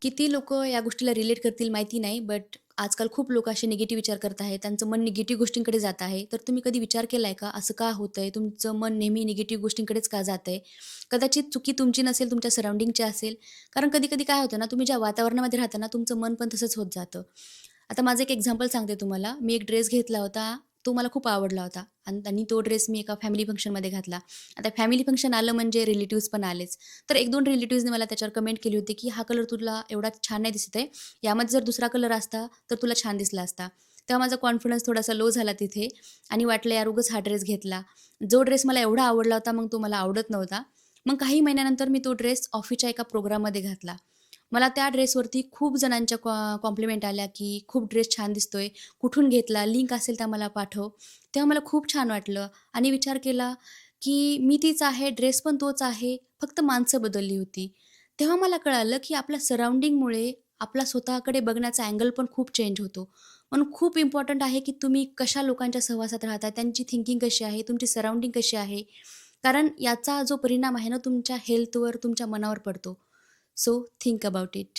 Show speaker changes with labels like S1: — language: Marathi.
S1: किती लोकं या गोष्टीला रिलेट करतील माहिती नाही, बट आजकाल खूप लोकं असे निगेटिव्ह विचार करत आहेत. त्यांचं मन निगेटिव्ह गोष्टींकडे जात आहे. तर तुम्ही कधी विचार केलाय का, असं का होतंय? तुमचं मन नेहमी निगेटिव्ह गोष्टींकडेच का जातंय? कदाचित चुकी तुमची नसेल, तुमच्या सराउंडिंगची असेल. कारण कधी-कधी काय होतं ना, तुम्ही ज्या वातावरणामध्ये राहता ना, तुमचं मन पण तसंच होत जातं. आता माझं एक एक्झाम्पल सांगते तुम्हाला. मी एक ड्रेस घेतला होता. तो मला खूप आवडला होता आणि तो ड्रेस मी एका फॅमिली फंक्शनमध्ये घातला. आता फॅमिली फंक्शन आलं म्हणजे रिलेटिव्हज पण आलेच. तर 1-2 रिलेटिव्हजनी मला त्याच्यावर कमेंट केली होती, की "हा कलर तुला एवढा छान नाही दिसत आहे. यामध्ये जर दुसरा कलर असता, तर तुला छान दिसला असता." तेव्हा माझा कॉन्फिडन्स थोडासा लो झाला तिथे आणि वाटलं यार उगाच हा ड्रेस घेतला. जो ड्रेस मला एवढा आवडला होता, मग तो मला आवडत नव्हता. मग काही महिन्यानंतर मी तो ड्रेस ऑफिसच्या एका प्रोग्राममध्ये घातला. मला त्या ड्रेसवरती खूप जणांच्या कॉम्प्लिमेंट आल्या, की "खूप ड्रेस छान दिसतोय. कुठून घेतला? लिंक असेल तर मला पाठव." तेव्हा मला खूप छान वाटलं आणि विचार केला, की मी तीच आहे, ड्रेस पण तोच आहे, फक्त माणसं बदलली होती. तेव्हा मला कळालं, की आपल्या सराउंडिंगमुळे आपला स्वतःकडे बघण्याचा अँगल पण खूप चेंज होतो. म्हणून खूप इम्पॉर्टंट आहे, की तुम्ही कशा लोकांच्या सहवासात राहता, त्यांची थिंकिंग कशी आहे, तुमची सराउंडिंग कशी आहे. कारण याचा जो परिणाम आहे ना, तुमच्या हेल्थवर, तुमच्या मनावर पडतो. So think about it.